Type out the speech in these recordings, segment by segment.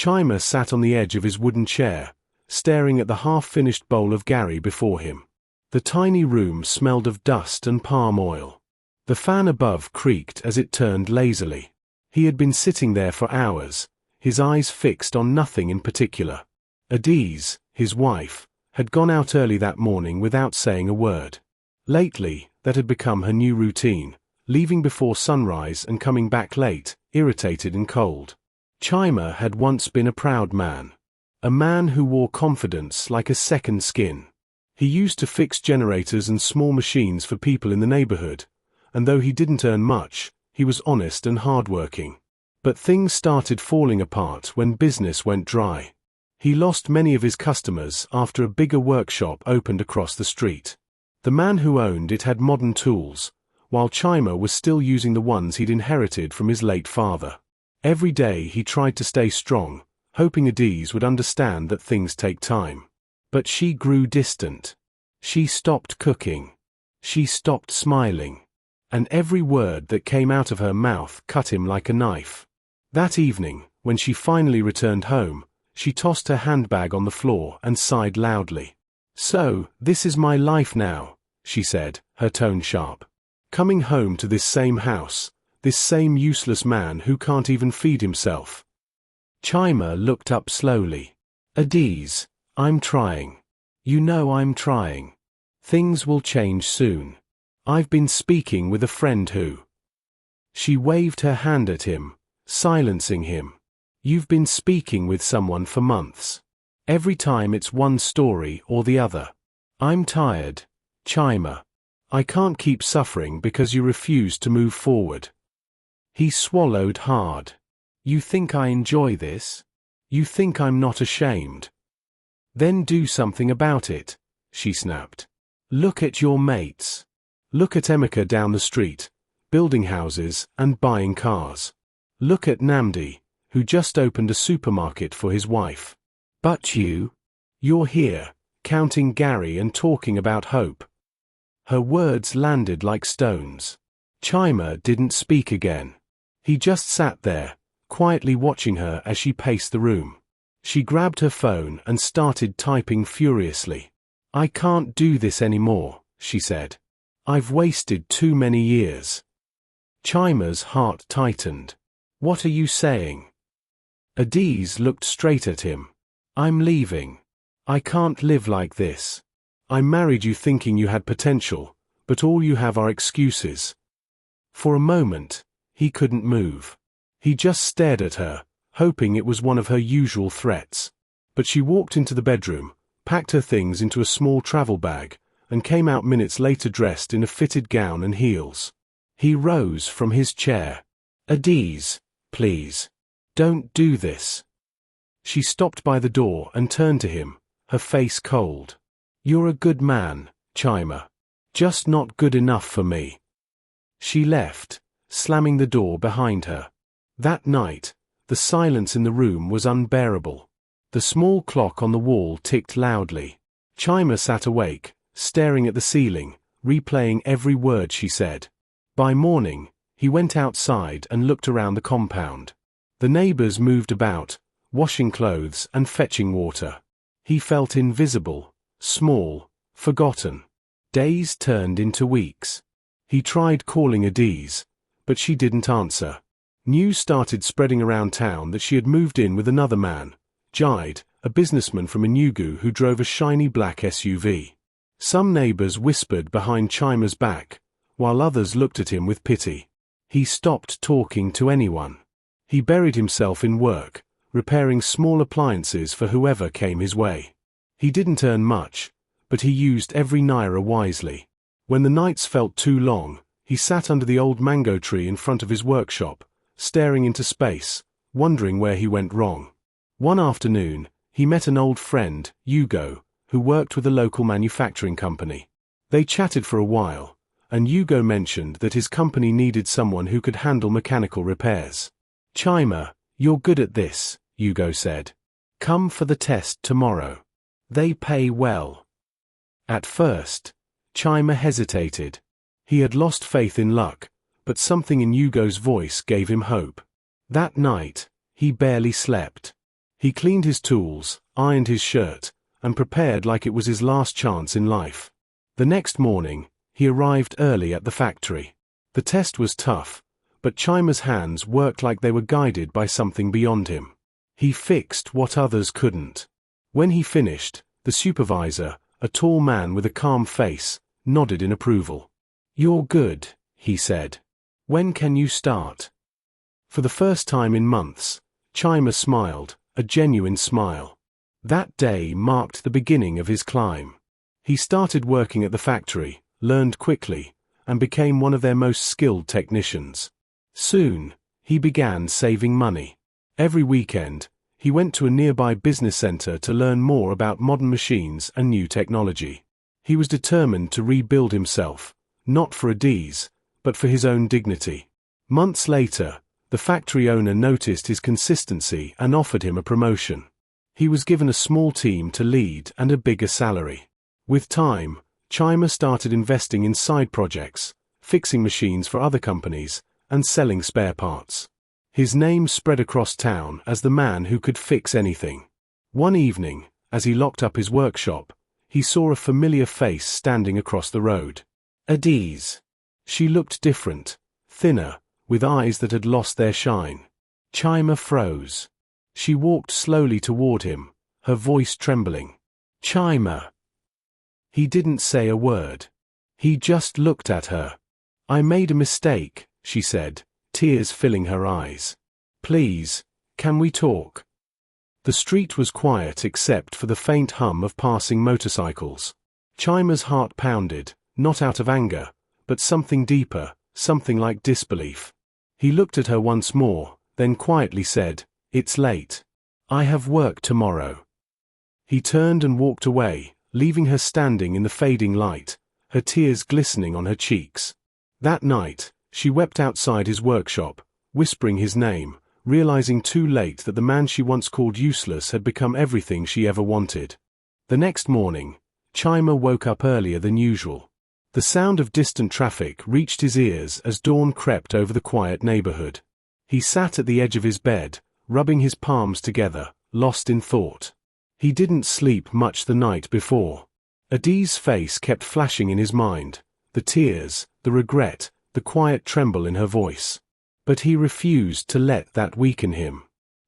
Chima sat on the edge of his wooden chair, staring at the half-finished bowl of gari before him. The tiny room smelled of dust and palm oil. The fan above creaked as it turned lazily. He had been sitting there for hours, his eyes fixed on nothing in particular. Adiz, his wife, had gone out early that morning without saying a word. Lately, that had become her new routine, leaving before sunrise and coming back late, irritated and cold. Chima had once been a proud man. A man who wore confidence like a second skin. He used to fix generators and small machines for people in the neighborhood, and though he didn't earn much, he was honest and hardworking. But things started falling apart when business went dry. He lost many of his customers after a bigger workshop opened across the street. The man who owned it had modern tools, while Chima was still using the ones he'd inherited from his late father. Every day he tried to stay strong, hoping Adiz would understand that things take time. But she grew distant. She stopped cooking. She stopped smiling. And every word that came out of her mouth cut him like a knife. That evening, when she finally returned home, she tossed her handbag on the floor and sighed loudly. "So, this is my life now," she said, her tone sharp. "Coming home to this same house, this same useless man who can't even feed himself." Chima looked up slowly. "Adiz, I'm trying. You know I'm trying. Things will change soon. I've been speaking with a friend who—" She waved her hand at him, silencing him. "You've been speaking with someone for months. Every time it's one story or the other. I'm tired, Chima. I can't keep suffering because you refuse to move forward." He swallowed hard. "You think I enjoy this? You think I'm not ashamed? Then do something about it," she snapped. "Look at your mates. Look at Emeka down the street, building houses and buying cars. Look at Namdi, who just opened a supermarket for his wife. But you're here, counting gari and talking about hope." Her words landed like stones. Chima didn't speak again. He just sat there, quietly watching her as she paced the room. She grabbed her phone and started typing furiously. "I can't do this anymore," she said. "I've wasted too many years." Chima's heart tightened. "What are you saying?" Adiz looked straight at him. "I'm leaving. I can't live like this. I married you thinking you had potential, but all you have are excuses." For a moment, he couldn't move. He just stared at her, hoping it was one of her usual threats. But she walked into the bedroom, packed her things into a small travel bag, and came out minutes later dressed in a fitted gown and heels. He rose from his chair. "Adiz, please. Don't do this." She stopped by the door and turned to him, her face cold. "You're a good man, Chima. Just not good enough for me." She left, slamming the door behind her. That night, the silence in the room was unbearable. The small clock on the wall ticked loudly. Chima sat awake, staring at the ceiling, replaying every word she said. By morning, he went outside and looked around the compound. The neighbors moved about, washing clothes and fetching water. He felt invisible, small, forgotten. Days turned into weeks. He tried calling Adiz, but she didn't answer. News started spreading around town that she had moved in with another man, Jide, a businessman from Enugu who drove a shiny black SUV. Some neighbors whispered behind Chima's back, while others looked at him with pity. He stopped talking to anyone. He buried himself in work, repairing small appliances for whoever came his way. He didn't earn much, but he used every naira wisely. When the nights felt too long, he sat under the old mango tree in front of his workshop, staring into space, wondering where he went wrong. One afternoon, he met an old friend, Hugo, who worked with a local manufacturing company. They chatted for a while, and Hugo mentioned that his company needed someone who could handle mechanical repairs. "Chima, you're good at this," Hugo said. "Come for the test tomorrow. They pay well." At first, Chima hesitated. He had lost faith in luck, but something in Hugo's voice gave him hope. That night, he barely slept. He cleaned his tools, ironed his shirt, and prepared like it was his last chance in life. The next morning, he arrived early at the factory. The test was tough, but Chima's hands worked like they were guided by something beyond him. He fixed what others couldn't. When he finished, the supervisor, a tall man with a calm face, nodded in approval. "You're good," he said. "When can you start?" For the first time in months, Chima smiled, a genuine smile. That day marked the beginning of his climb. He started working at the factory, learned quickly, and became one of their most skilled technicians. Soon, he began saving money. Every weekend, he went to a nearby business center to learn more about modern machines and new technology. He was determined to rebuild himself, not for Adiz, but for his own dignity. Months later, the factory owner noticed his consistency and offered him a promotion. He was given a small team to lead and a bigger salary. With time, Chima started investing in side projects, fixing machines for other companies, and selling spare parts. His name spread across town as the man who could fix anything. One evening, as he locked up his workshop, he saw a familiar face standing across the road. Adiz. She looked different, thinner, with eyes that had lost their shine. Chima froze. She walked slowly toward him, her voice trembling. "Chima." He didn't say a word. He just looked at her. "I made a mistake," she said, tears filling her eyes. "Please, can we talk?" The street was quiet except for the faint hum of passing motorcycles. Chima's heart pounded, not out of anger, but something deeper, something like disbelief. He looked at her once more, then quietly said, "It's late. I have work tomorrow." He turned and walked away, leaving her standing in the fading light, her tears glistening on her cheeks. That night, she wept outside his workshop, whispering his name, realizing too late that the man she once called useless had become everything she ever wanted. The next morning, Chima woke up earlier than usual. The sound of distant traffic reached his ears as dawn crept over the quiet neighborhood. He sat at the edge of his bed, rubbing his palms together, lost in thought. He didn't sleep much the night before. Adiz's face kept flashing in his mind, the tears, the regret, the quiet tremble in her voice. But he refused to let that weaken him.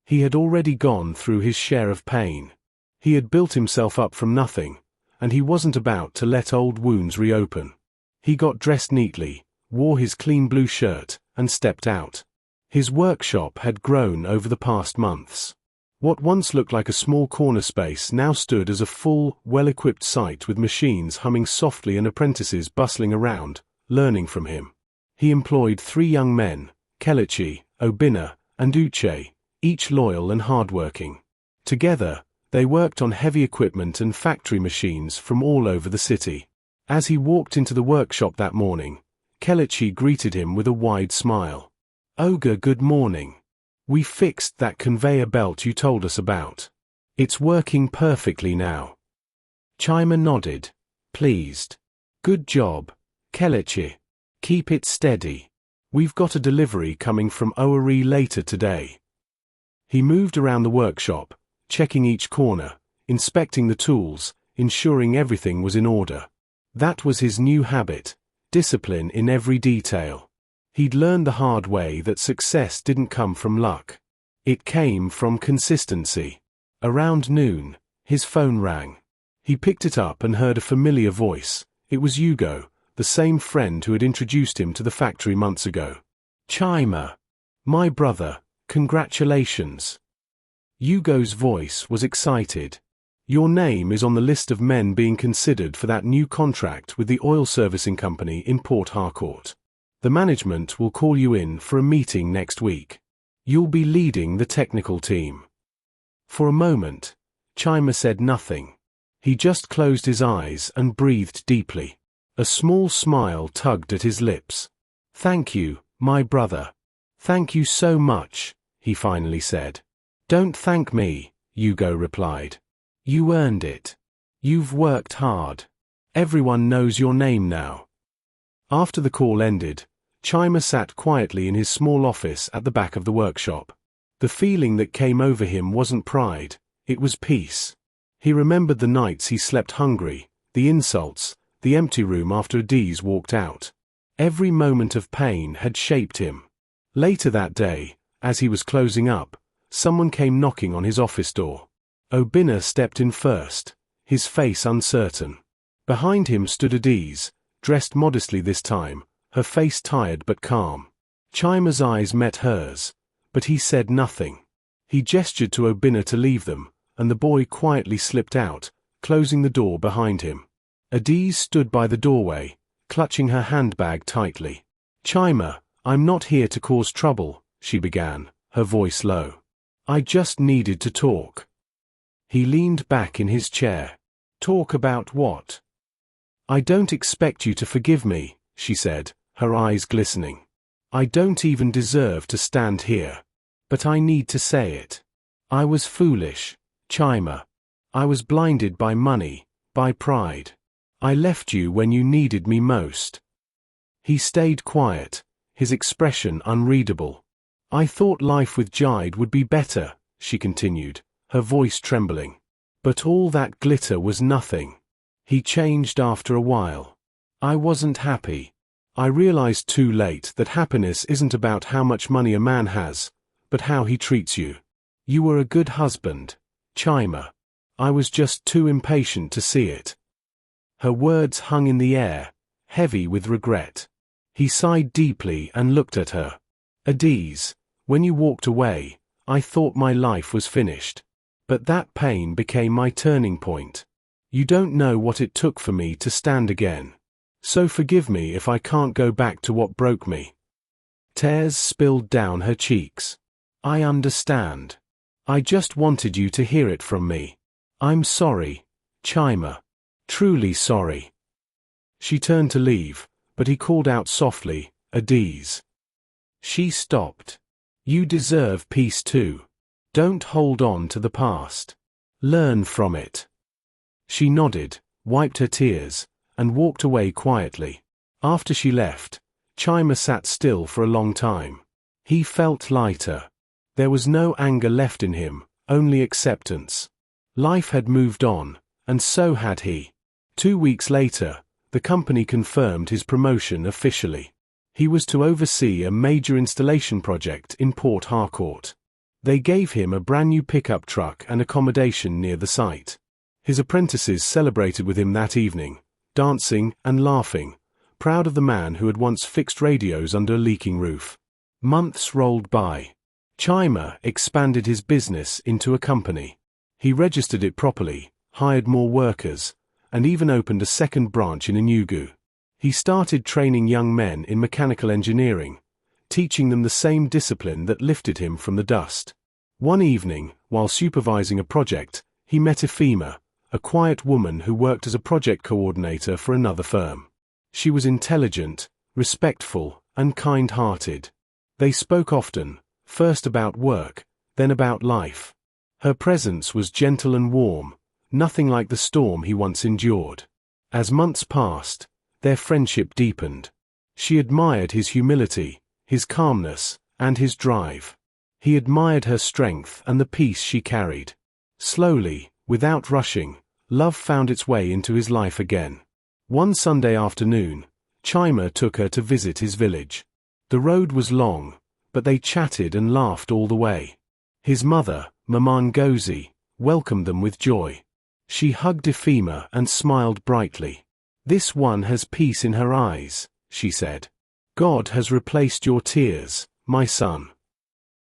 He had already gone through his share of pain. He had built himself up from nothing, and he wasn't about to let old wounds reopen. He got dressed neatly, wore his clean blue shirt, and stepped out. His workshop had grown over the past months. What once looked like a small corner space now stood as a full, well-equipped site with machines humming softly and apprentices bustling around, learning from him. He employed 3 young men, Kelechi, Obinna, and Uche, each loyal and hardworking. Together, they worked on heavy equipment and factory machines from all over the city. As he walked into the workshop that morning, Kelechi greeted him with a wide smile. "Oga, good morning. We fixed that conveyor belt you told us about. It's working perfectly now." Chima nodded, pleased. "Good job, Kelechi. Keep it steady. We've got a delivery coming from Owari later today." He moved around the workshop, checking each corner, inspecting the tools, ensuring everything was in order. That was his new habit, discipline in every detail. He'd learned the hard way that success didn't come from luck. It came from consistency. Around noon, his phone rang. He picked it up and heard a familiar voice. It was Hugo, the same friend who had introduced him to the factory months ago. "Chima. My brother, congratulations." Hugo's voice was excited. "Your name is on the list of men being considered for that new contract with the oil servicing company in Port Harcourt. The management will call you in for a meeting next week. You'll be leading the technical team." For a moment, Chima said nothing. He just closed his eyes and breathed deeply. A small smile tugged at his lips. "Thank you, my brother. Thank you so much," he finally said. "Don't thank me," Hugo replied. "You earned it. You've worked hard. Everyone knows your name now." After the call ended, Chima sat quietly in his small office at the back of the workshop. The feeling that came over him wasn't pride, it was peace. He remembered the nights he slept hungry, the insults, the empty room after Adiz walked out. Every moment of pain had shaped him. Later that day, as he was closing up, someone came knocking on his office door. Obinna stepped in first, his face uncertain. Behind him stood Adiz, dressed modestly this time, her face tired but calm. Chima's eyes met hers, but he said nothing. He gestured to Obinna to leave them, and the boy quietly slipped out, closing the door behind him. Adiz stood by the doorway, clutching her handbag tightly. "Chima, I'm not here to cause trouble," she began, her voice low. "I just needed to talk." He leaned back in his chair. "Talk about what?" "I don't expect you to forgive me," she said, her eyes glistening. "I don't even deserve to stand here. But I need to say it. I was foolish, Chima. I was blinded by money, by pride. I left you when you needed me most." He stayed quiet, his expression unreadable. "I thought life with Jide would be better," she continued, her voice trembling. "But all that glitter was nothing. He changed after a while. I wasn't happy. I realized too late that happiness isn't about how much money a man has, but how he treats you. You were a good husband, Chima. I was just too impatient to see it." Her words hung in the air, heavy with regret. He sighed deeply and looked at her. "Adiz, when you walked away, I thought my life was finished. But that pain became my turning point. You don't know what it took for me to stand again. So forgive me if I can't go back to what broke me." Tears spilled down her cheeks. "I understand. I just wanted you to hear it from me. I'm sorry, Chima. Truly sorry." She turned to leave, but he called out softly, "Adiz." She stopped. "You deserve peace too. Don't hold on to the past. Learn from it." She nodded, wiped her tears, and walked away quietly. After she left, Chima sat still for a long time. He felt lighter. There was no anger left in him, only acceptance. Life had moved on, and so had he. 2 weeks later, the company confirmed his promotion officially. He was to oversee a major installation project in Port Harcourt. They gave him a brand new pickup truck and accommodation near the site. His apprentices celebrated with him that evening, dancing and laughing, proud of the man who had once fixed radios under a leaking roof. Months rolled by. Chima expanded his business into a company. He registered it properly, hired more workers, and even opened a second branch in Enugu. He started training young men in mechanical engineering, teaching them the same discipline that lifted him from the dust. One evening, while supervising a project, he met Ifema, a quiet woman who worked as a project coordinator for another firm. She was intelligent, respectful, and kind-hearted. They spoke often, first about work, then about life. Her presence was gentle and warm, nothing like the storm he once endured. As months passed, their friendship deepened. She admired his humility, his calmness, and his drive. He admired her strength and the peace she carried. Slowly, without rushing, love found its way into his life again. One Sunday afternoon, Chima took her to visit his village. The road was long, but they chatted and laughed all the way. His mother, Mama Ngozi, welcomed them with joy. She hugged Ifema and smiled brightly. "This one has peace in her eyes," she said. "God has replaced your tears, my son."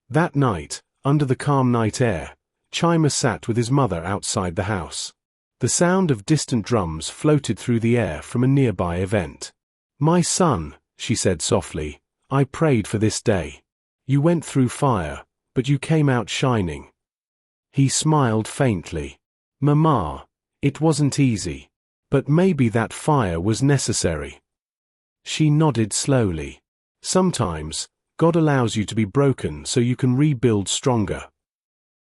That night, under the calm night air, Chima sat with his mother outside the house. The sound of distant drums floated through the air from a nearby event. "My son," she said softly, "I prayed for this day. You went through fire, but you came out shining." He smiled faintly. "Mama, it wasn't easy. But maybe that fire was necessary." She nodded slowly. "Sometimes, God allows you to be broken so you can rebuild stronger."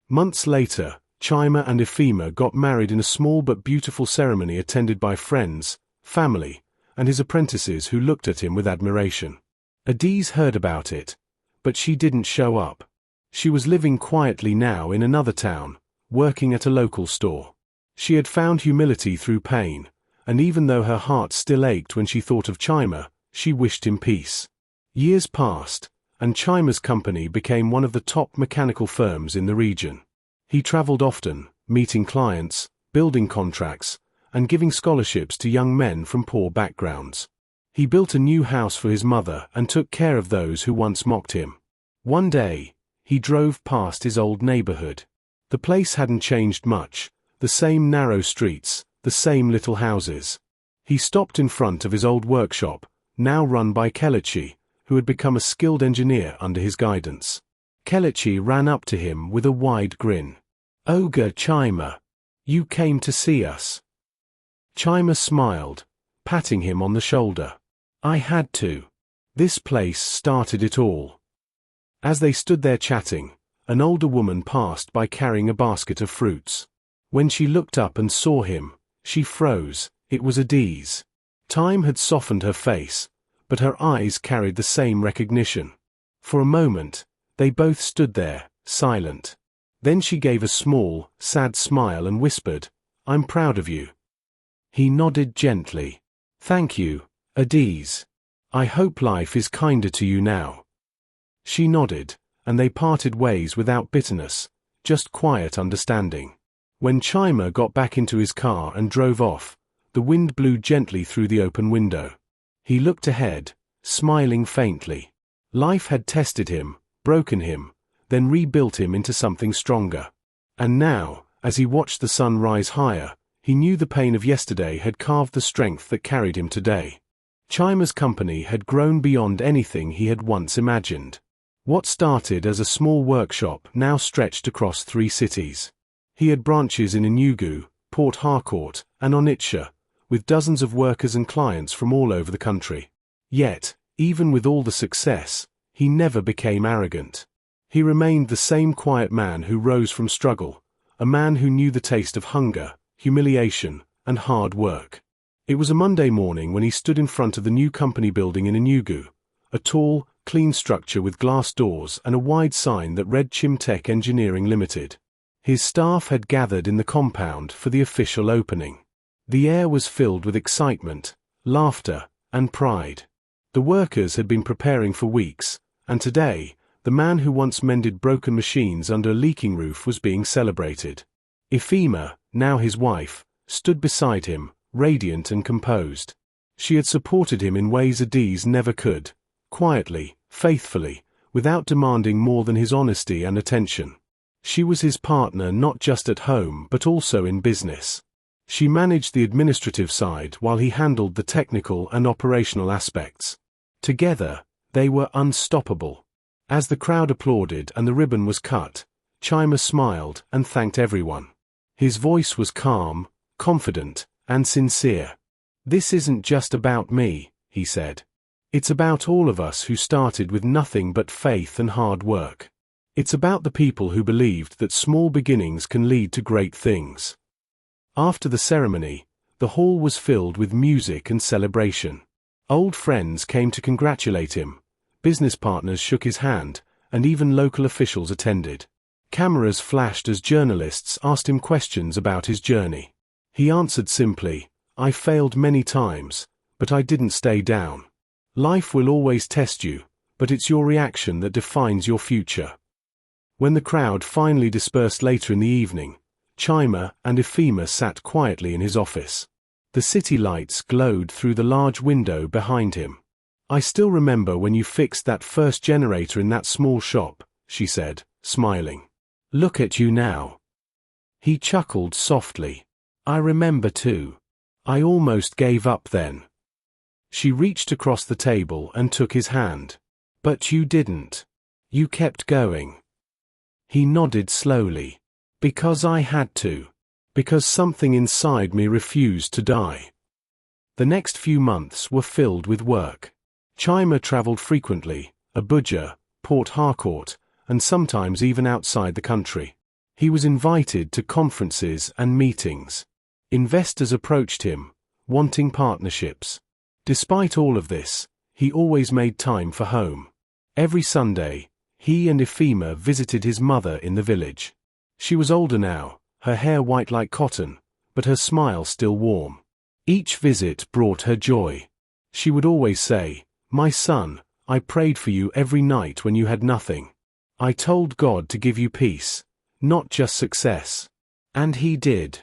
Months later, Chima and Ifema got married in a small but beautiful ceremony attended by friends, family, and his apprentices who looked at him with admiration. Adiz heard about it, but she didn't show up. She was living quietly now in another town, working at a local store. She had found humility through pain, and even though her heart still ached when she thought of Chima, she wished him peace. Years passed, and Chima's company became one of the top mechanical firms in the region. He traveled often, meeting clients, building contracts, and giving scholarships to young men from poor backgrounds. He built a new house for his mother and took care of those who once mocked him. One day, he drove past his old neighborhood. The place hadn't changed much, the same narrow streets, the same little houses. He stopped in front of his old workshop, now run by Kelechi, who had become a skilled engineer under his guidance. Kelechi ran up to him with a wide grin. "Ogre Chima, you came to see us." Chima smiled, patting him on the shoulder. "I had to. This place started it all." As they stood there chatting, an older woman passed by carrying a basket of fruits. When she looked up and saw him, she froze. It was Adiz. Time had softened her face, but her eyes carried the same recognition. For a moment, they both stood there, silent. Then she gave a small, sad smile and whispered, "I'm proud of you." He nodded gently. "Thank you, Adiz. I hope life is kinder to you now." She nodded, and they parted ways without bitterness, just quiet understanding. When Chima got back into his car and drove off, the wind blew gently through the open window. He looked ahead, smiling faintly. Life had tested him, broken him, then rebuilt him into something stronger. And now, as he watched the sun rise higher, he knew the pain of yesterday had carved the strength that carried him today. Chima's company had grown beyond anything he had once imagined. What started as a small workshop now stretched across 3 cities. He had branches in Enugu, Port Harcourt, and Onitsha, with dozens of workers and clients from all over the country. Yet, even with all the success, he never became arrogant. He remained the same quiet man who rose from struggle, a man who knew the taste of hunger, humiliation, and hard work. It was a Monday morning when he stood in front of the new company building in Enugu, a tall, clean structure with glass doors and a wide sign that read Chimtech Engineering Limited. His staff had gathered in the compound for the official opening. The air was filled with excitement, laughter, and pride. The workers had been preparing for weeks, and today, the man who once mended broken machines under a leaking roof was being celebrated. Ifema, now his wife, stood beside him, radiant and composed. She had supported him in ways Adiz never could, quietly, faithfully, without demanding more than his honesty and attention. She was his partner not just at home but also in business. She managed the administrative side while he handled the technical and operational aspects. Together, they were unstoppable. As the crowd applauded and the ribbon was cut, Chima smiled and thanked everyone. His voice was calm, confident, and sincere. "This isn't just about me," he said. "It's about all of us who started with nothing but faith and hard work. It's about the people who believed that small beginnings can lead to great things." After the ceremony, the hall was filled with music and celebration. Old friends came to congratulate him, business partners shook his hand, and even local officials attended. Cameras flashed as journalists asked him questions about his journey. He answered simply, "I failed many times, but I didn't stay down. Life will always test you, but it's your reaction that defines your future." When the crowd finally dispersed later in the evening, Chima and Ifema sat quietly in his office. The city lights glowed through the large window behind him. "I still remember when you fixed that first generator in that small shop," she said, smiling. "Look at you now." He chuckled softly. "I remember too. I almost gave up then." She reached across the table and took his hand. "But you didn't. You kept going." He nodded slowly. "Because I had to. Because something inside me refused to die." The next few months were filled with work. Chima traveled frequently, Abuja, Port Harcourt, and sometimes even outside the country. He was invited to conferences and meetings. Investors approached him, wanting partnerships. Despite all of this, he always made time for home. Every Sunday, He and Ifema visited his mother in the village. She was older now, her hair white like cotton, but her smile still warm. Each visit brought her joy. She would always say, "My son, I prayed for you every night when you had nothing. I told God to give you peace, not just success." And he did.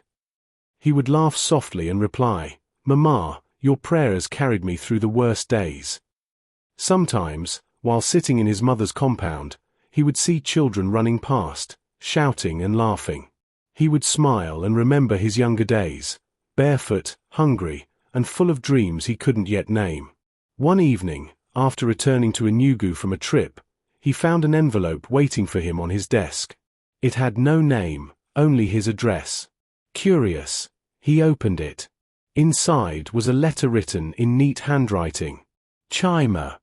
He would laugh softly and reply, "Mama, your prayers carried me through the worst days." Sometimes, while sitting in his mother's compound, he would see children running past, shouting and laughing. He would smile and remember his younger days, barefoot, hungry, and full of dreams he couldn't yet name. One evening, after returning to Enugu from a trip, he found an envelope waiting for him on his desk. It had no name, only his address. Curious, he opened it. Inside was a letter written in neat handwriting. "Chima,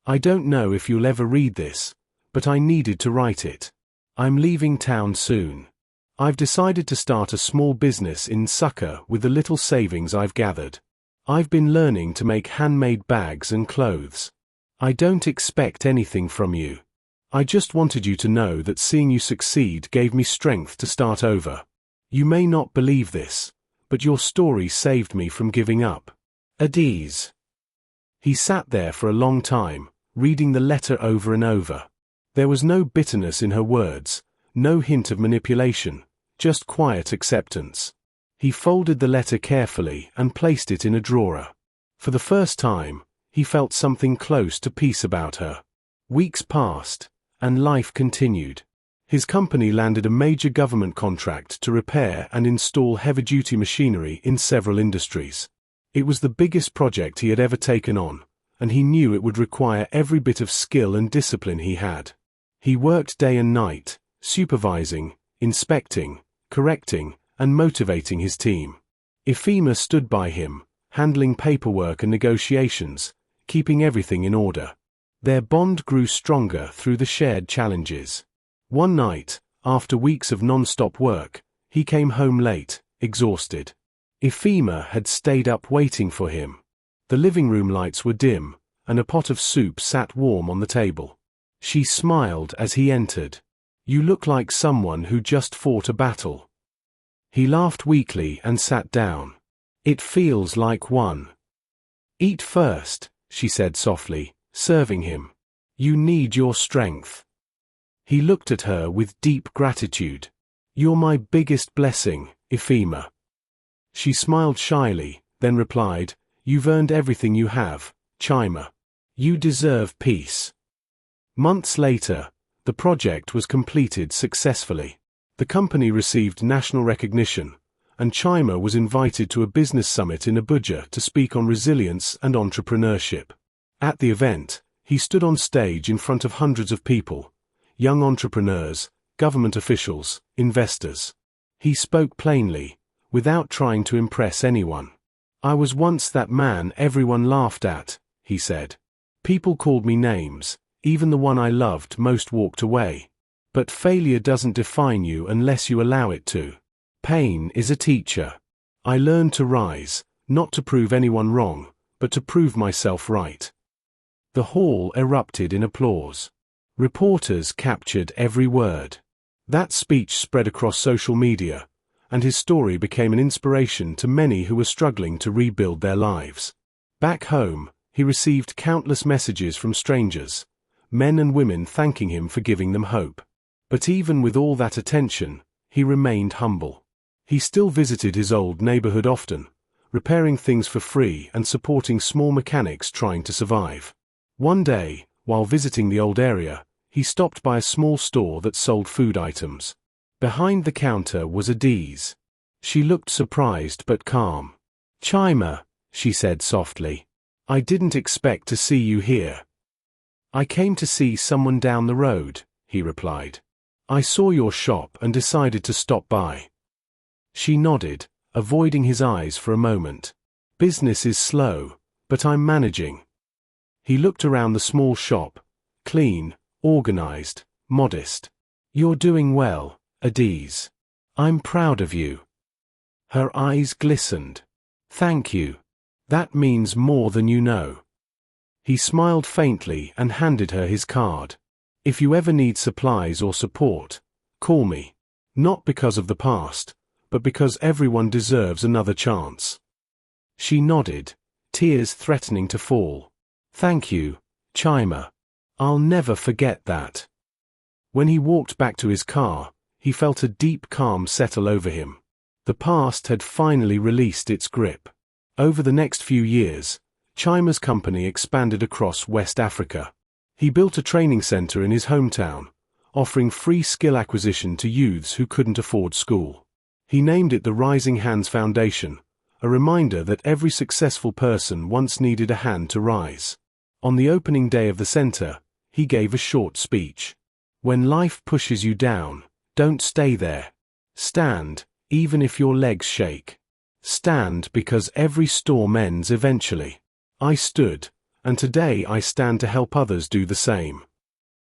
I don't know if you'll ever read this, but I needed to write it. I'm leaving town soon. I've decided to start a small business in Nsukka with the little savings I've gathered. I've been learning to make handmade bags and clothes. I don't expect anything from you. I just wanted you to know that seeing you succeed gave me strength to start over. You may not believe this, but your story saved me from giving up. Adiz." He sat there for a long time, reading the letter over and over. There was no bitterness in her words, no hint of manipulation, just quiet acceptance. He folded the letter carefully and placed it in a drawer. For the first time, he felt something close to peace about her. Weeks passed, and life continued. His company landed a major government contract to repair and install heavy-duty machinery in several industries. It was the biggest project he had ever taken on, and he knew it would require every bit of skill and discipline he had. He worked day and night, supervising, inspecting, correcting, and motivating his team. Ifema stood by him, handling paperwork and negotiations, keeping everything in order. Their bond grew stronger through the shared challenges. One night, after weeks of non-stop work, he came home late, exhausted. Ifema had stayed up waiting for him. The living room lights were dim, and a pot of soup sat warm on the table. She smiled as he entered. "You look like someone who just fought a battle." He laughed weakly and sat down. "It feels like one." "Eat first," she said softly, serving him. "You need your strength." He looked at her with deep gratitude. "You're my biggest blessing, Ifema." She smiled shyly, then replied, "You've earned everything you have, Chima. You deserve peace." Months later, the project was completed successfully. The company received national recognition, and Chima was invited to a business summit in Abuja to speak on resilience and entrepreneurship. At the event, he stood on stage in front of hundreds of people, young entrepreneurs, government officials, investors. He spoke plainly, without trying to impress anyone. "I was once that man everyone laughed at," he said. "People called me names, even the one I loved most walked away. But failure doesn't define you unless you allow it to. Pain is a teacher. I learned to rise, not to prove anyone wrong, but to prove myself right." The hall erupted in applause. Reporters captured every word. That speech spread across social media, and his story became an inspiration to many who were struggling to rebuild their lives. Back home, he received countless messages from strangers, men and women thanking him for giving them hope. But even with all that attention, he remained humble. He still visited his old neighborhood often, repairing things for free and supporting small mechanics trying to survive. One day, while visiting the old area, he stopped by a small store that sold food items. Behind the counter was Adiz. She looked surprised but calm. "Chima," she said softly, "I didn't expect to see you here." "I came to see someone down the road," he replied. "I saw your shop and decided to stop by." She nodded, avoiding his eyes for a moment. "Business is slow, but I'm managing." He looked around the small shop, clean, organized, modest. "You're doing well, Adiz. I'm proud of you." Her eyes glistened. "Thank you. That means more than you know." He smiled faintly and handed her his card. If you ever need supplies or support, call me. Not because of the past, but because everyone deserves another chance." She nodded, tears threatening to fall. "Thank you, Chima. I'll never forget that." When he walked back to his car, he felt a deep calm settle over him. The past had finally released its grip. Over the next few years, Chima's company expanded across West Africa. He built a training center in his hometown, offering free skill acquisition to youths who couldn't afford school. He named it the Rising Hands Foundation, a reminder that every successful person once needed a hand to rise. On the opening day of the center, he gave a short speech. "When life pushes you down, don't stay there. Stand, even if your legs shake. Stand because every storm ends eventually. I stood, and today I stand to help others do the same."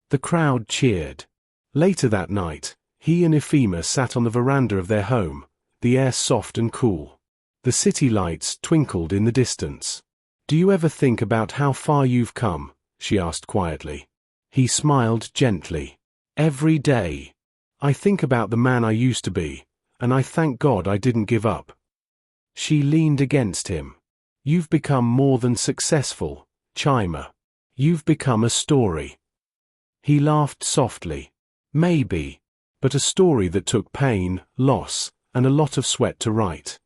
The crowd cheered. Later that night, he and Ifema sat on the veranda of their home, the air soft and cool. The city lights twinkled in the distance. "Do you ever think about how far you've come?" she asked quietly. He smiled gently. "Every day. I think about the man I used to be, and I thank God I didn't give up." She leaned against him. "You've become more than successful, Chima. You've become a story." He laughed softly. "Maybe. But a story that took pain, loss, and a lot of sweat to write."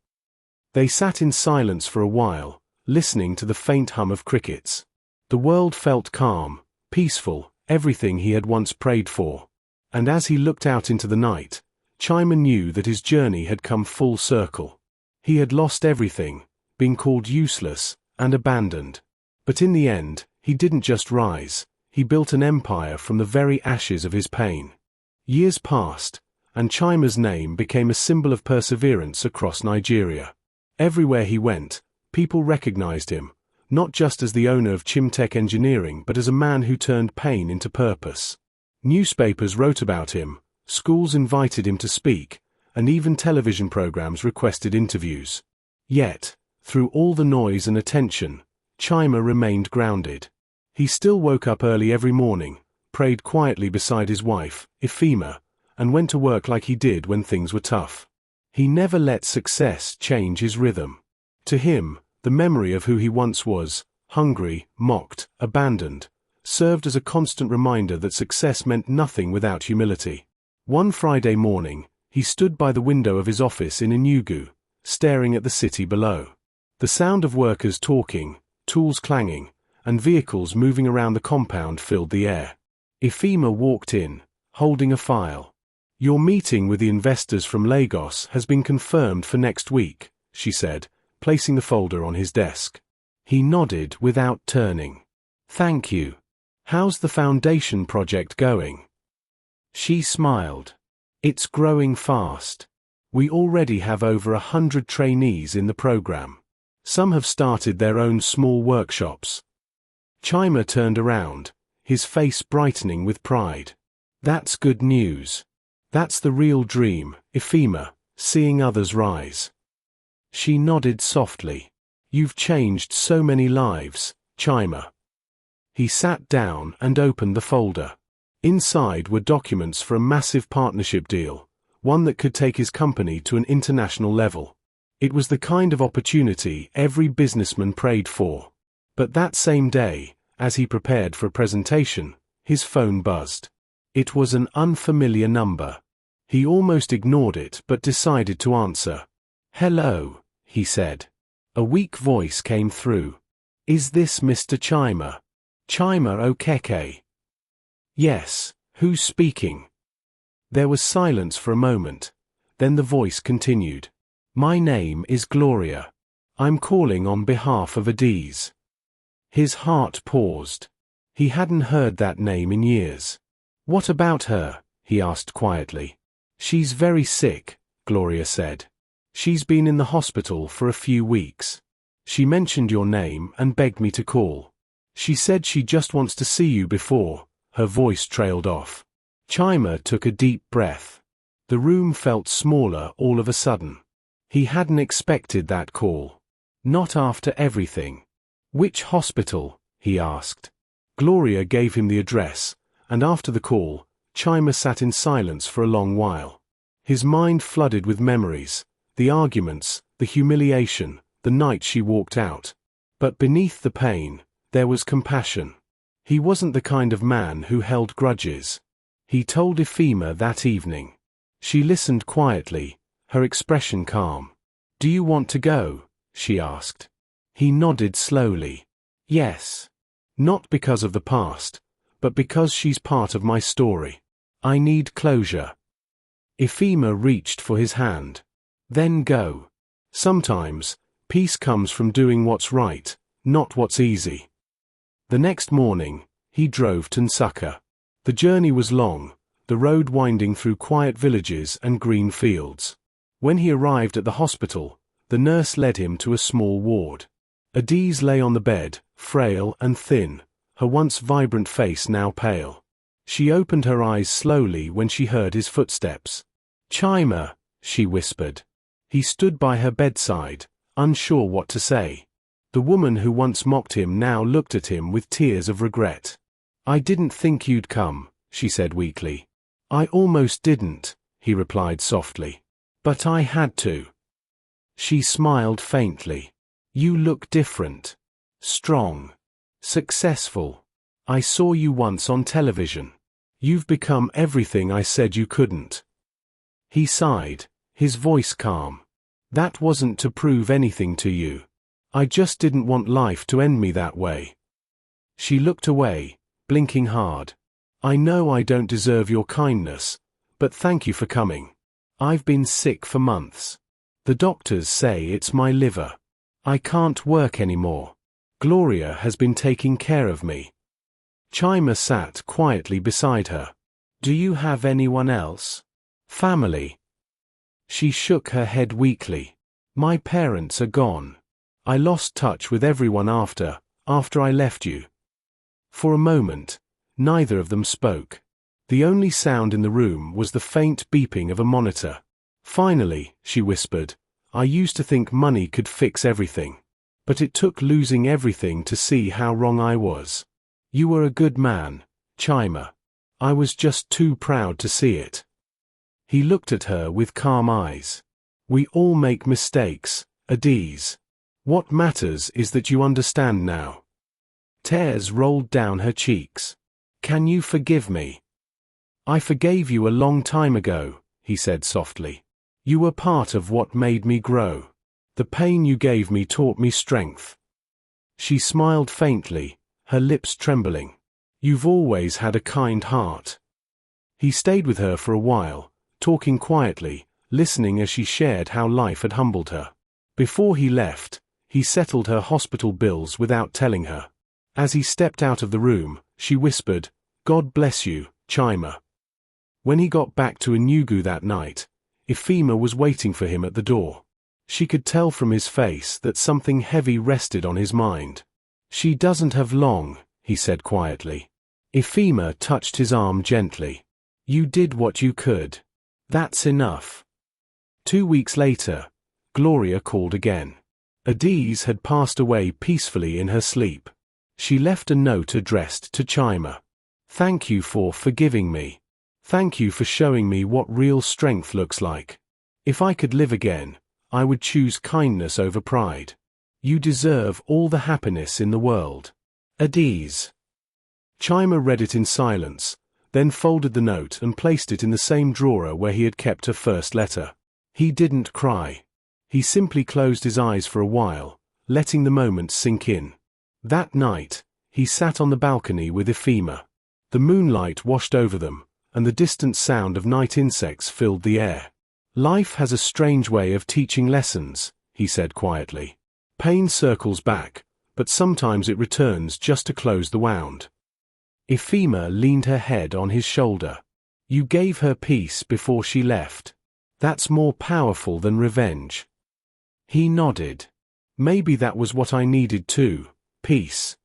They sat in silence for a while, listening to the faint hum of crickets. The world felt calm, peaceful, everything he had once prayed for. And as he looked out into the night, Chima knew that his journey had come full circle. He had lost everything, been called useless, and abandoned. But in the end, he didn't just rise, he built an empire from the very ashes of his pain. Years passed, and Chima's name became a symbol of perseverance across Nigeria. Everywhere he went, people recognized him, not just as the owner of Chimtech Engineering but as a man who turned pain into purpose. Newspapers wrote about him, schools invited him to speak, and even television programs requested interviews. Yet, through all the noise and attention, Chima remained grounded. He still woke up early every morning, prayed quietly beside his wife, Ifema, and went to work like he did when things were tough. He never let success change his rhythm. To him, the memory of who he once was, hungry, mocked, abandoned, served as a constant reminder that success meant nothing without humility. One Friday morning, he stood by the window of his office in Enugu, staring at the city below. The sound of workers talking, tools clanging, and vehicles moving around the compound filled the air. Ifema walked in, holding a file. "Your meeting with the investors from Lagos has been confirmed for next week," she said, placing the folder on his desk. He nodded without turning. "Thank you. How's the foundation project going?" She smiled. "It's growing fast. We already have over 100 trainees in the program. Some have started their own small workshops." Chima turned around, his face brightening with pride. "That's good news. That's the real dream, Ifema, seeing others rise." She nodded softly. "You've changed so many lives, Chima." He sat down and opened the folder. Inside were documents for a massive partnership deal, one that could take his company to an international level. It was the kind of opportunity every businessman prayed for. But that same day, as he prepared for a presentation, his phone buzzed. It was an unfamiliar number. He almost ignored it but decided to answer. "Hello," he said. A weak voice came through. "Is this Mr. Chima? Chima Okeke?" "Yes, who's speaking?" There was silence for a moment. Then the voice continued. "My name is Gloria. I'm calling on behalf of Adiz." His heart paused. He hadn't heard that name in years. "What about her?" he asked quietly. "She's very sick," Gloria said. "She's been in the hospital for a few weeks. She mentioned your name and begged me to call. She said she just wants to see you before." Her voice trailed off. Chima took a deep breath. The room felt smaller all of a sudden. He hadn't expected that call. Not after everything. "Which hospital?" he asked. Gloria gave him the address, and after the call, Chima sat in silence for a long while. His mind flooded with memories, the arguments, the humiliation, the night she walked out. But beneath the pain, there was compassion. He wasn't the kind of man who held grudges. He told Ifema that evening. She listened quietly, her expression calm. "Do you want to go?" she asked. He nodded slowly. "Yes. Not because of the past, but because she's part of my story. I need closure." Ifema reached for his hand. "Then go. Sometimes, peace comes from doing what's right, not what's easy." The next morning, he drove to Nsukka. The journey was long, the road winding through quiet villages and green fields. When he arrived at the hospital, the nurse led him to a small ward. Adiz lay on the bed, frail and thin, her once vibrant face now pale. She opened her eyes slowly when she heard his footsteps. "Chima," she whispered. He stood by her bedside, unsure what to say. The woman who once mocked him now looked at him with tears of regret. "I didn't think you'd come," she said weakly. "I almost didn't," he replied softly. "But I had to." She smiled faintly. "You look different. Strong. Successful. I saw you once on television. You've become everything I said you couldn't." He sighed, his voice calm. "That wasn't to prove anything to you. I just didn't want life to end me that way." She looked away, blinking hard. "I know I don't deserve your kindness, but thank you for coming. I've been sick for months. The doctors say it's my liver. I can't work anymore. Gloria has been taking care of me." Chima sat quietly beside her. "Do you have anyone else? Family?" She shook her head weakly. "My parents are gone. I lost touch with everyone after I left you." For a moment, neither of them spoke. The only sound in the room was the faint beeping of a monitor. "Finally," she whispered, "I used to think money could fix everything. But it took losing everything to see how wrong I was. You were a good man, Chima. I was just too proud to see it." He looked at her with calm eyes. "We all make mistakes, Adiz. What matters is that you understand now." Tears rolled down her cheeks. "Can you forgive me?" "I forgave you a long time ago," he said softly. "You were part of what made me grow. The pain you gave me taught me strength." She smiled faintly, her lips trembling. "You've always had a kind heart." He stayed with her for a while, talking quietly, listening as she shared how life had humbled her. Before he left, he settled her hospital bills without telling her. As he stepped out of the room, she whispered, "God bless you, Chima." When he got back to Enugu that night, Ifema was waiting for him at the door. She could tell from his face that something heavy rested on his mind. "She doesn't have long," he said quietly. Ifema touched his arm gently. "You did what you could. That's enough." 2 weeks later, Gloria called again. Adiz had passed away peacefully in her sleep. She left a note addressed to Chima. "Thank you for forgiving me. Thank you for showing me what real strength looks like. If I could live again, I would choose kindness over pride. You deserve all the happiness in the world. Adiz." Chima read it in silence, then folded the note and placed it in the same drawer where he had kept her first letter. He didn't cry. He simply closed his eyes for a while, letting the moment sink in. That night, he sat on the balcony with Ifema. The moonlight washed over them, and the distant sound of night insects filled the air. "Life has a strange way of teaching lessons," he said quietly. "Pain circles back, but sometimes it returns just to close the wound." Ifema leaned her head on his shoulder. "You gave her peace before she left. That's more powerful than revenge." He nodded. "Maybe that was what I needed too, peace."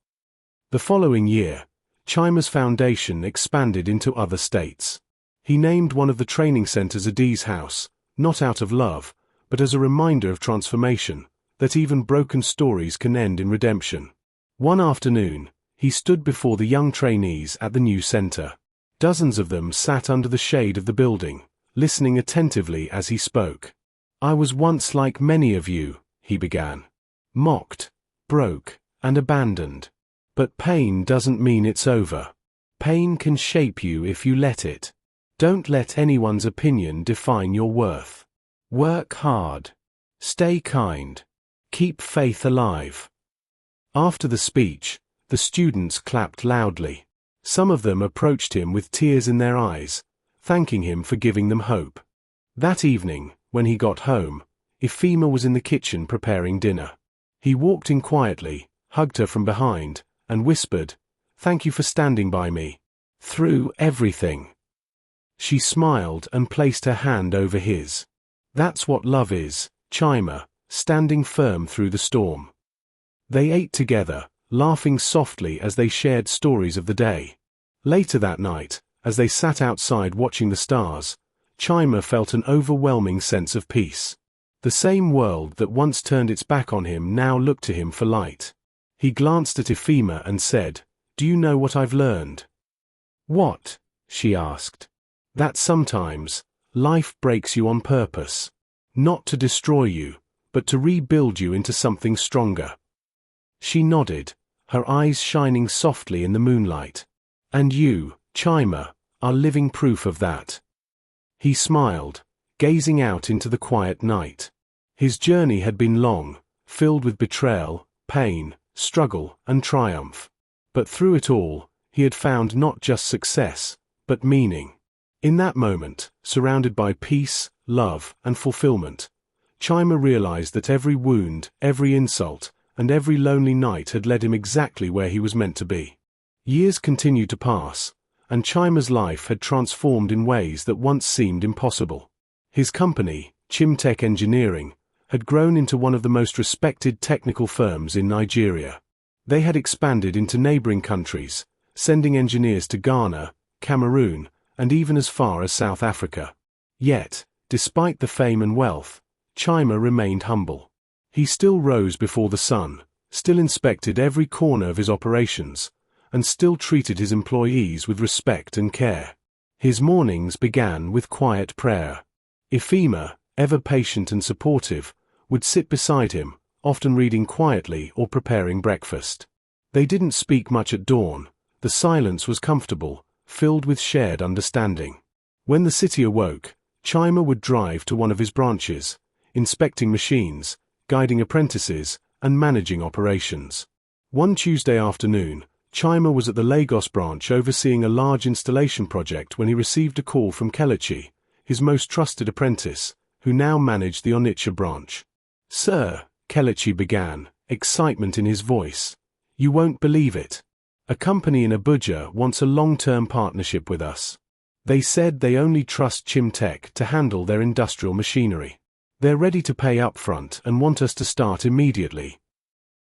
The following year, Chima's foundation expanded into other states. He named one of the training centers Adi's house, not out of love, but as a reminder of transformation, that even broken stories can end in redemption. One afternoon, he stood before the young trainees at the new center. Dozens of them sat under the shade of the building, listening attentively as he spoke. "I was once like many of you," he began. "Mocked, broke, and abandoned. But pain doesn't mean it's over. Pain can shape you if you let it. Don't let anyone's opinion define your worth. Work hard. Stay kind. Keep faith alive." After the speech, the students clapped loudly. Some of them approached him with tears in their eyes, thanking him for giving them hope. That evening, when he got home, Ifema was in the kitchen preparing dinner. He walked in quietly, hugged her from behind, and whispered, "Thank you for standing by me. Through everything." She smiled and placed her hand over his. "That's what love is, Chima, standing firm through the storm." They ate together, laughing softly as they shared stories of the day. Later that night, as they sat outside watching the stars, Chima felt an overwhelming sense of peace. The same world that once turned its back on him now looked to him for light. He glanced at Ifema and said, "Do you know what I've learned?" "What?" she asked. "That sometimes, life breaks you on purpose. Not to destroy you, but to rebuild you into something stronger." She nodded, her eyes shining softly in the moonlight. "And you, Chima, are living proof of that." He smiled, gazing out into the quiet night. His journey had been long, filled with betrayal, pain, struggle, and triumph. But through it all, he had found not just success, but meaning. In that moment, surrounded by peace, love, and fulfillment, Chima realized that every wound, every insult, and every lonely night had led him exactly where he was meant to be. Years continued to pass, and Chima's life had transformed in ways that once seemed impossible. His company, Chimtech Engineering, had grown into one of the most respected technical firms in Nigeria. They had expanded into neighboring countries, sending engineers to Ghana, Cameroon, and even as far as South Africa. Yet, despite the fame and wealth, Chima remained humble. He still rose before the sun, still inspected every corner of his operations, and still treated his employees with respect and care. His mornings began with quiet prayer. Ifema, ever patient and supportive, would sit beside him, often reading quietly or preparing breakfast. They didn't speak much at dawn. The silence was comfortable, filled with shared understanding. When the city awoke, Chima would drive to one of his branches, inspecting machines, guiding apprentices, and managing operations. One Tuesday afternoon, Chima was at the Lagos branch overseeing a large installation project when he received a call from Kelechi, his most trusted apprentice, who now managed the Onitsha branch. "Sir," Kelechi began, excitement in his voice, "you won't believe it. A company in Abuja wants a long-term partnership with us. They said they only trust Chimtech to handle their industrial machinery. They're ready to pay upfront and want us to start immediately."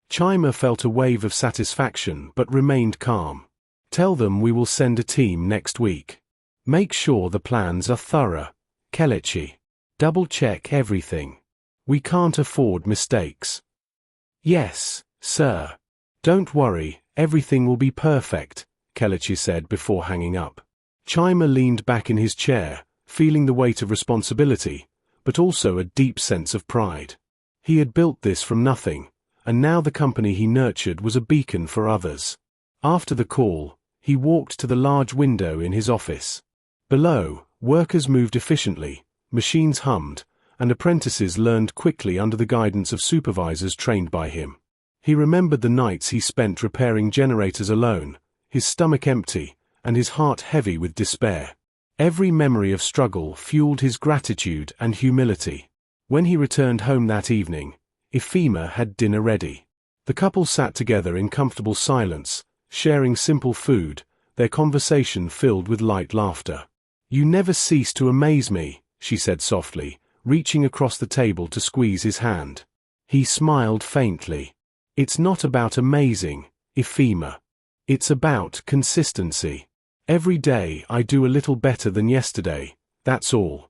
Chima felt a wave of satisfaction but remained calm. "Tell them we will send a team next week. Make sure the plans are thorough, Kelechi. Double-check everything. We can't afford mistakes." "Yes, sir. Don't worry, everything will be perfect," Kelechi said before hanging up. Chima leaned back in his chair, feeling the weight of responsibility, but also a deep sense of pride. He had built this from nothing, and now the company he nurtured was a beacon for others. After the call, he walked to the large window in his office. Below, workers moved efficiently, machines hummed, and apprentices learned quickly under the guidance of supervisors trained by him. He remembered the nights he spent repairing generators alone, his stomach empty, and his heart heavy with despair. Every memory of struggle fueled his gratitude and humility. When he returned home that evening, Ifema had dinner ready. The couple sat together in comfortable silence, sharing simple food, their conversation filled with light laughter. "You never cease to amaze me," she said softly, reaching across the table to squeeze his hand. He smiled faintly. "It's not about amazing, Ifema. It's about consistency. Every day I do a little better than yesterday, that's all."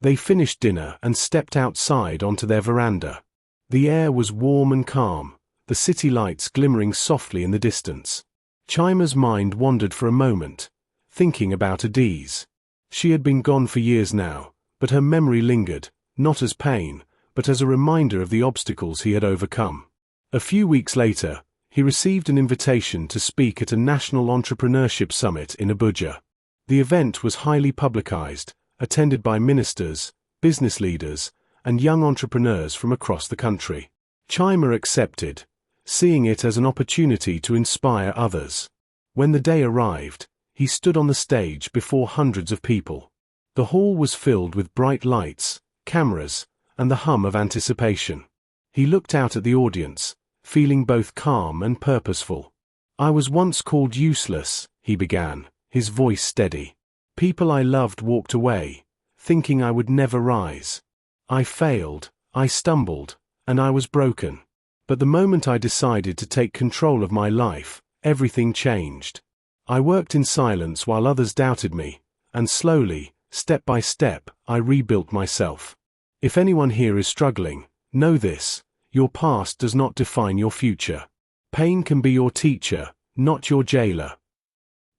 They finished dinner and stepped outside onto their veranda. The air was warm and calm, the city lights glimmering softly in the distance. Chima's mind wandered for a moment, thinking about Adiz. She had been gone for years now, but her memory lingered, not as pain, but as a reminder of the obstacles he had overcome. A few weeks later, he received an invitation to speak at a national entrepreneurship summit in Abuja. The event was highly publicized, attended by ministers, business leaders, and young entrepreneurs from across the country. Chima accepted, seeing it as an opportunity to inspire others. When the day arrived, he stood on the stage before hundreds of people. The hall was filled with bright lights, cameras, and the hum of anticipation. He looked out at the audience, feeling both calm and purposeful. "I was once called useless," he began, his voice steady. "People I loved walked away, thinking I would never rise. I failed, I stumbled, and I was broken. But the moment I decided to take control of my life, everything changed. I worked in silence while others doubted me, and slowly, step by step, I rebuilt myself. If anyone here is struggling, know this: your past does not define your future. Pain can be your teacher, not your jailer."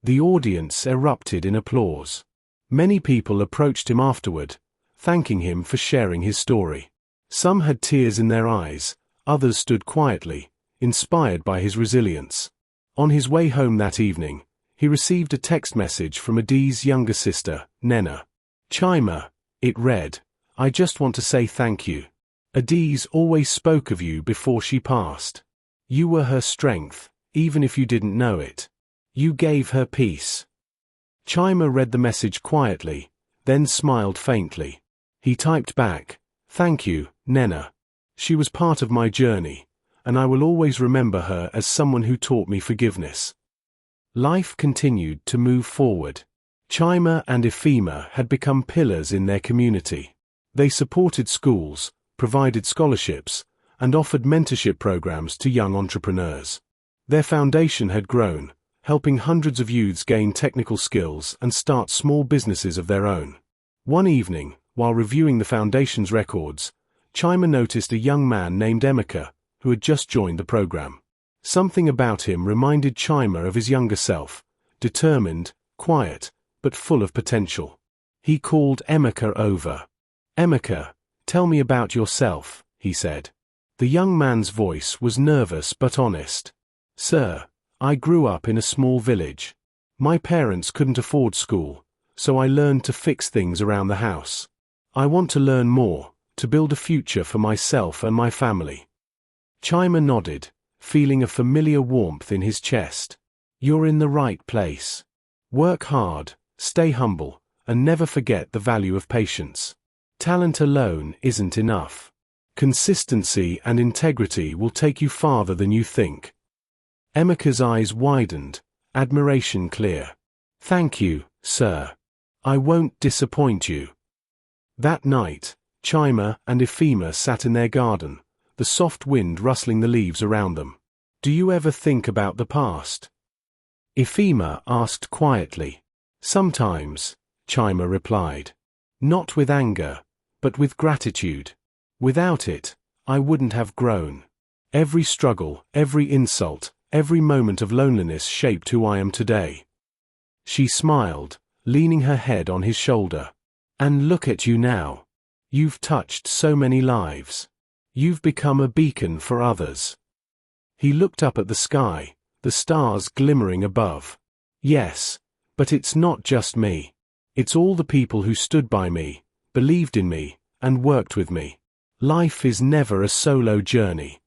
The audience erupted in applause. Many people approached him afterward, thanking him for sharing his story. Some had tears in their eyes, others stood quietly, inspired by his resilience. On his way home that evening, he received a text message from Adiz's younger sister, Nena. "Chima," it read, "I just want to say thank you. Adiz always spoke of you before she passed. You were her strength, even if you didn't know it. You gave her peace." Chima read the message quietly, then smiled faintly. He typed back, "Thank you, Nena. She was part of my journey, and I will always remember her as someone who taught me forgiveness." Life continued to move forward. Chima and Ifema had become pillars in their community. They supported schools, provided scholarships, and offered mentorship programs to young entrepreneurs. Their foundation had grown, helping hundreds of youths gain technical skills and start small businesses of their own. One evening, while reviewing the foundation's records, Chima noticed a young man named Emeka, who had just joined the program. Something about him reminded Chima of his younger self, determined, quiet, but full of potential. He called Emeka over. "Emeka, tell me about yourself," he said. The young man's voice was nervous but honest. "Sir, I grew up in a small village. My parents couldn't afford school, so I learned to fix things around the house. I want to learn more, to build a future for myself and my family." Chima nodded, feeling a familiar warmth in his chest. "You're in the right place. Work hard, stay humble, and never forget the value of patience. Talent alone isn't enough. Consistency and integrity will take you farther than you think." Emeka's eyes widened, admiration clear. "Thank you, sir. I won't disappoint you." That night, Chima and Ifema sat in their garden, the soft wind rustling the leaves around them. "Do you ever think about the past?" Ifema asked quietly. "Sometimes," Chima replied. "Not with anger, but with gratitude. Without it, I wouldn't have grown. Every struggle, every insult, every moment of loneliness shaped who I am today." She smiled, leaning her head on his shoulder. "And look at you now. You've touched so many lives. You've become a beacon for others." He looked up at the sky, the stars glimmering above. "Yes, but it's not just me. It's all the people who stood by me, believed in me, and worked with me. Life is never a solo journey."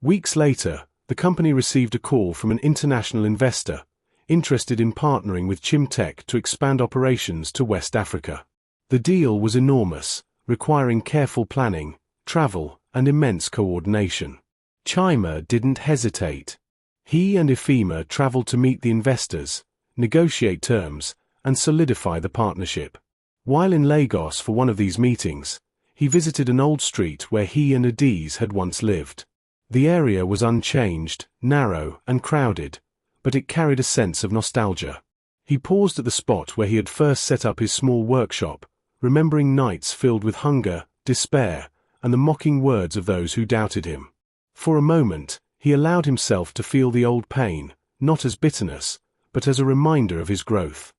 Weeks later, the company received a call from an international investor, interested in partnering with Chimtech to expand operations to West Africa. The deal was enormous, requiring careful planning, travel, and immense coordination. Chima didn't hesitate. He and Ifema traveled to meet the investors, negotiate terms, and solidify the partnership. While in Lagos for one of these meetings, he visited an old street where he and Adiz had once lived. The area was unchanged, narrow, and crowded, but it carried a sense of nostalgia. He paused at the spot where he had first set up his small workshop, remembering nights filled with hunger, despair, and the mocking words of those who doubted him. For a moment, he allowed himself to feel the old pain, not as bitterness, but as a reminder of his growth.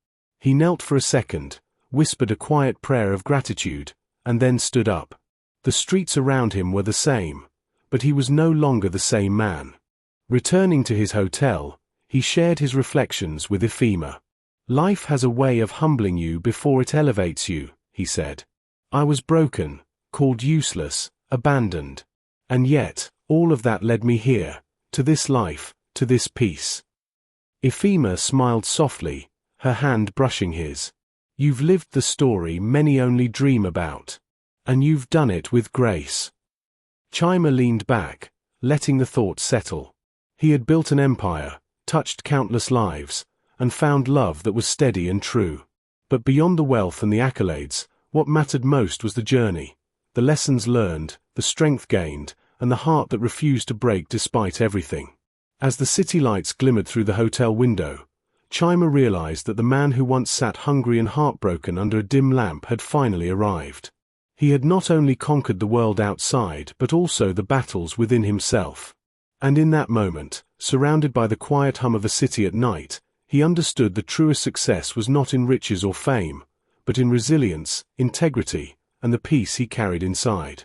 He knelt for a second, whispered a quiet prayer of gratitude, and then stood up. The streets around him were the same, but he was no longer the same man. Returning to his hotel, he shared his reflections with Ifema. "Life has a way of humbling you before it elevates you," he said. "I was broken, called useless, abandoned. And yet, all of that led me here, to this life, to this peace." Ifema smiled softly, her hand brushing his. "You've lived the story many only dream about. And you've done it with grace." Chima leaned back, letting the thought settle. He had built an empire, touched countless lives, and found love that was steady and true. But beyond the wealth and the accolades, what mattered most was the journey, the lessons learned, the strength gained, and the heart that refused to break despite everything. As the city lights glimmered through the hotel window, Chima realized that the man who once sat hungry and heartbroken under a dim lamp had finally arrived. He had not only conquered the world outside but also the battles within himself. And in that moment, surrounded by the quiet hum of a city at night, he understood that truest success was not in riches or fame, but in resilience, integrity, and the peace he carried inside.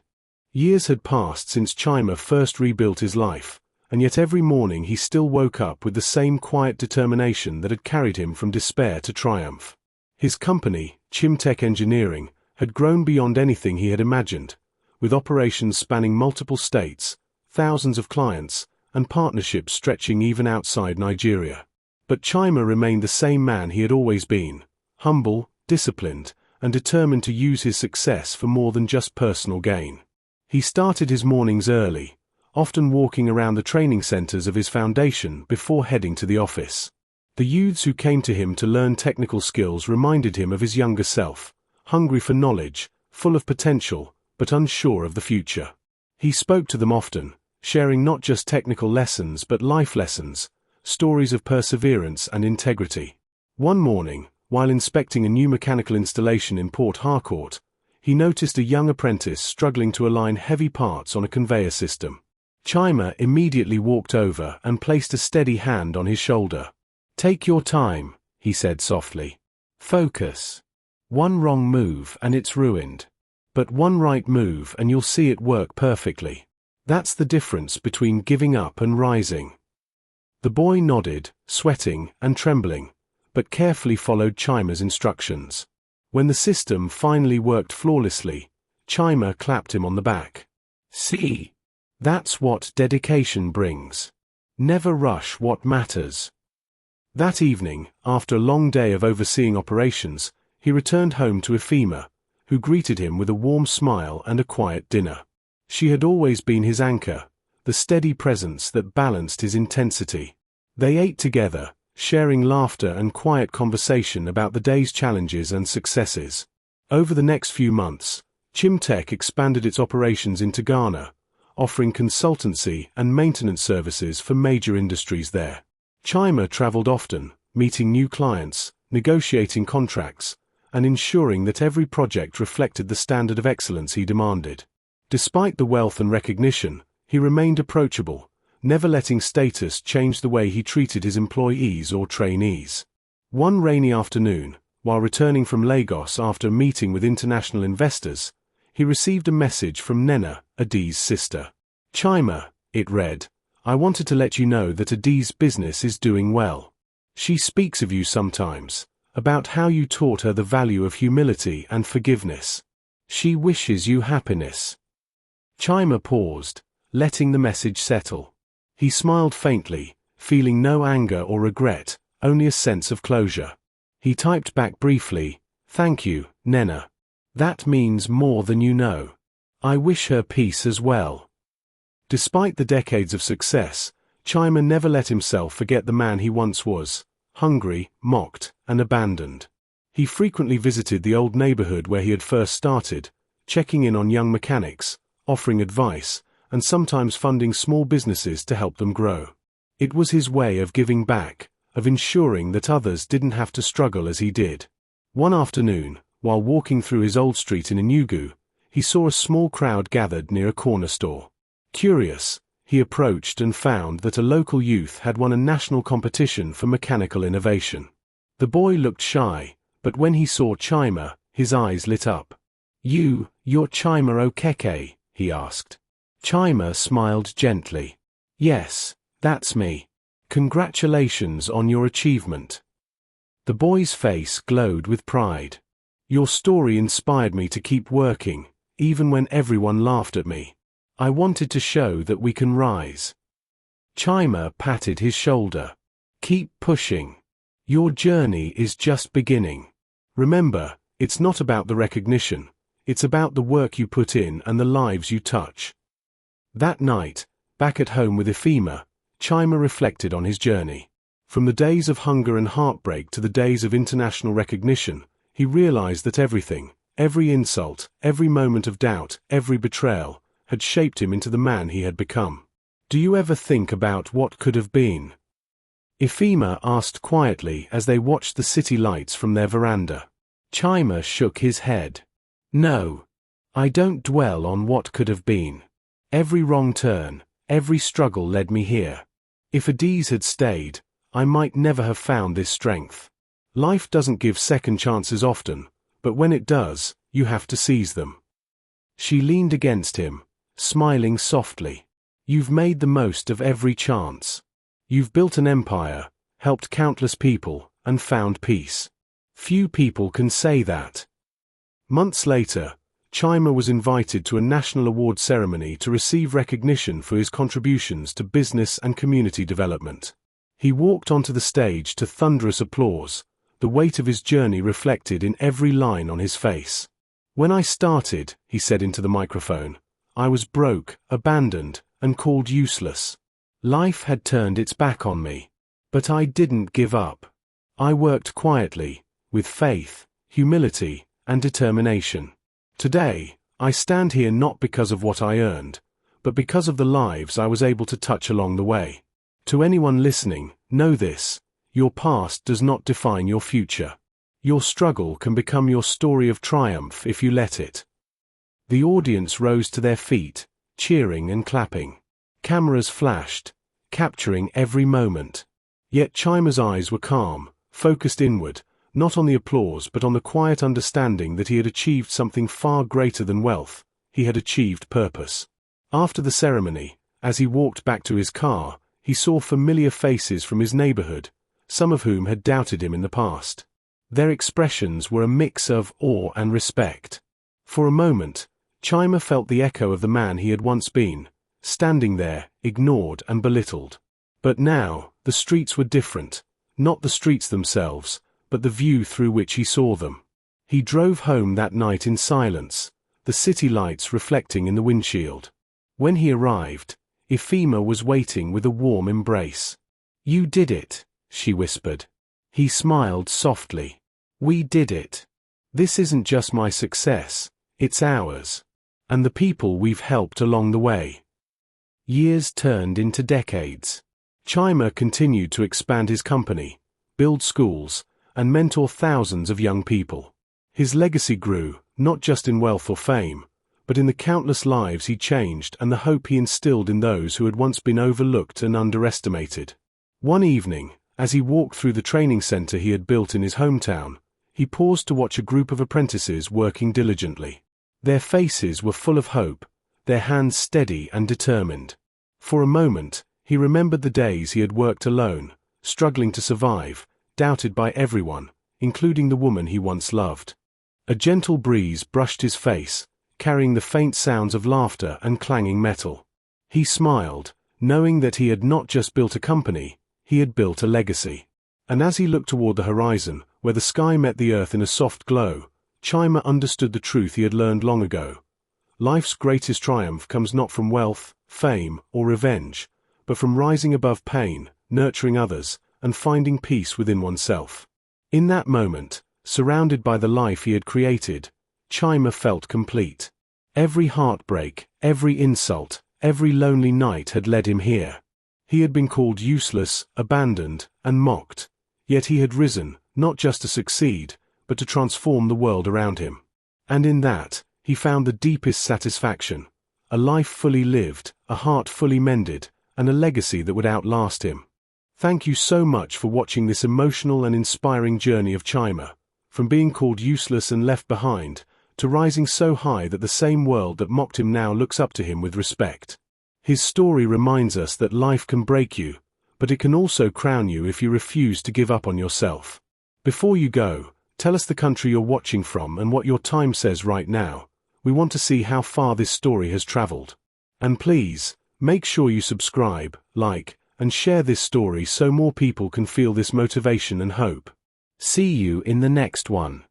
Years had passed since Chima first rebuilt his life, and yet every morning he still woke up with the same quiet determination that had carried him from despair to triumph. His company, Chimtech Engineering, had grown beyond anything he had imagined, with operations spanning multiple states, thousands of clients, and partnerships stretching even outside Nigeria. But Chima remained the same man he had always been, humble, disciplined, and determined to use his success for more than just personal gain. He started his mornings early, often walking around the training centers of his foundation before heading to the office. The youths who came to him to learn technical skills reminded him of his younger self, hungry for knowledge, full of potential, but unsure of the future. He spoke to them often, sharing not just technical lessons but life lessons, stories of perseverance and integrity. One morning, while inspecting a new mechanical installation in Port Harcourt, he noticed a young apprentice struggling to align heavy parts on a conveyor system. Chima immediately walked over and placed a steady hand on his shoulder. "Take your time," he said softly. "Focus. One wrong move and it's ruined. But one right move and you'll see it work perfectly. That's the difference between giving up and rising." The boy nodded, sweating and trembling, but carefully followed Chima's instructions. When the system finally worked flawlessly, Chima clapped him on the back. "See? That's what dedication brings. Never rush what matters." That evening, after a long day of overseeing operations, he returned home to Ifema, who greeted him with a warm smile and a quiet dinner. She had always been his anchor, the steady presence that balanced his intensity. They ate together, sharing laughter and quiet conversation about the day's challenges and successes. Over the next few months, Chimtech expanded its operations into Ghana, offering consultancy and maintenance services for major industries there. Chima traveled often, meeting new clients, negotiating contracts, and ensuring that every project reflected the standard of excellence he demanded. Despite the wealth and recognition, he remained approachable, never letting status change the way he treated his employees or trainees. One rainy afternoon, while returning from Lagos after a meeting with international investors, he received a message from Nena, Adi's sister. "Chima," it read, "I wanted to let you know that Adi's business is doing well. She speaks of you sometimes, about how you taught her the value of humility and forgiveness. She wishes you happiness." Chima paused, letting the message settle. He smiled faintly, feeling no anger or regret, only a sense of closure. He typed back briefly, "Thank you, Nena. That means more than you know. I wish her peace as well." Despite the decades of success, Chima never let himself forget the man he once was, hungry, mocked, and abandoned. He frequently visited the old neighborhood where he had first started, checking in on young mechanics, offering advice, and sometimes funding small businesses to help them grow. It was his way of giving back, of ensuring that others didn't have to struggle as he did. One afternoon, while walking through his old street in Enugu, he saw a small crowd gathered near a corner store. Curious, he approached and found that a local youth had won a national competition for mechanical innovation. The boy looked shy, But when he saw Chima, his eyes lit up. You're Chima Okeke?" he asked. Chima smiled gently. "Yes, that's me. Congratulations on your achievement." The boy's face glowed with pride. "Your story inspired me to keep working, even when everyone laughed at me. I wanted to show that we can rise." Chima patted his shoulder. "Keep pushing. Your journey is just beginning. Remember, it's not about the recognition. It's about the work you put in and the lives you touch." That night, back at home with Ifema, Chima reflected on his journey. From the days of hunger and heartbreak to the days of international recognition, he realized that everything, every insult, every moment of doubt, every betrayal, had shaped him into the man he had become. "Do you ever think about what could have been?" Ifema asked quietly as they watched the city lights from their veranda. Chima shook his head. "No. I don't dwell on what could have been. Every wrong turn, every struggle led me here. If Adiz had stayed, I might never have found this strength. Life doesn't give second chances often, but when it does, you have to seize them." She leaned against him, smiling softly. "You've made the most of every chance. You've built an empire, helped countless people, and found peace. Few people can say that." Months later, Chima was invited to a national award ceremony to receive recognition for his contributions to business and community development. He walked onto the stage to thunderous applause, the weight of his journey reflected in every line on his face. "When I started," he said into the microphone, "I was broke, abandoned, and called useless. Life had turned its back on me. But I didn't give up. I worked quietly, with faith, humility, and determination. Today, I stand here not because of what I earned, but because of the lives I was able to touch along the way. To anyone listening, know this: your past does not define your future. Your struggle can become your story of triumph if you let it." The audience rose to their feet, cheering and clapping. Cameras flashed, capturing every moment. Yet Chima's eyes were calm, focused inward, not on the applause but on the quiet understanding that he had achieved something far greater than wealth. He had achieved purpose. After the ceremony, as he walked back to his car, he saw familiar faces from his neighborhood, some of whom had doubted him in the past. Their expressions were a mix of awe and respect. For a moment, Chima felt the echo of the man he had once been, standing there, ignored and belittled. But now, the streets were different, not the streets themselves, but the view through which he saw them. He drove home that night in silence, the city lights reflecting in the windshield. When he arrived, Ifema was waiting with a warm embrace. "You did it," she whispered. He smiled softly. "We did it. This isn't just my success, it's ours. And the people we've helped along the way." Years turned into decades. Chima continued to expand his company, build schools, and mentor thousands of young people. His legacy grew, not just in wealth or fame, but in the countless lives he changed and the hope he instilled in those who had once been overlooked and underestimated. One evening, as he walked through the training center he had built in his hometown, he paused to watch a group of apprentices working diligently. Their faces were full of hope, their hands steady and determined. For a moment, he remembered the days he had worked alone, struggling to survive, doubted by everyone, including the woman he once loved. A gentle breeze brushed his face, carrying the faint sounds of laughter and clanging metal. He smiled, knowing that he had not just built a company, he had built a legacy. And as he looked toward the horizon, where the sky met the earth in a soft glow, Chima understood the truth he had learned long ago. Life's greatest triumph comes not from wealth, fame, or revenge, but from rising above pain, nurturing others, and finding peace within oneself. In that moment, surrounded by the life he had created, Chima felt complete. Every heartbreak, every insult, every lonely night had led him here. He had been called useless, abandoned, and mocked, yet he had risen, not just to succeed, but to transform the world around him. And in that, he found the deepest satisfaction: a life fully lived, a heart fully mended, and a legacy that would outlast him. Thank you so much for watching this emotional and inspiring journey of Chima, from from being called useless and left behind, to rising so high that the same world that mocked him now looks up to him with respect. His story reminds us that life can break you, but it can also crown you if you refuse to give up on yourself. Before you go, tell us the country you're watching from and what your time says right now. We want to see how far this story has traveled. And please, make sure you subscribe, like, and share this story so more people can feel this motivation and hope. See you in the next one.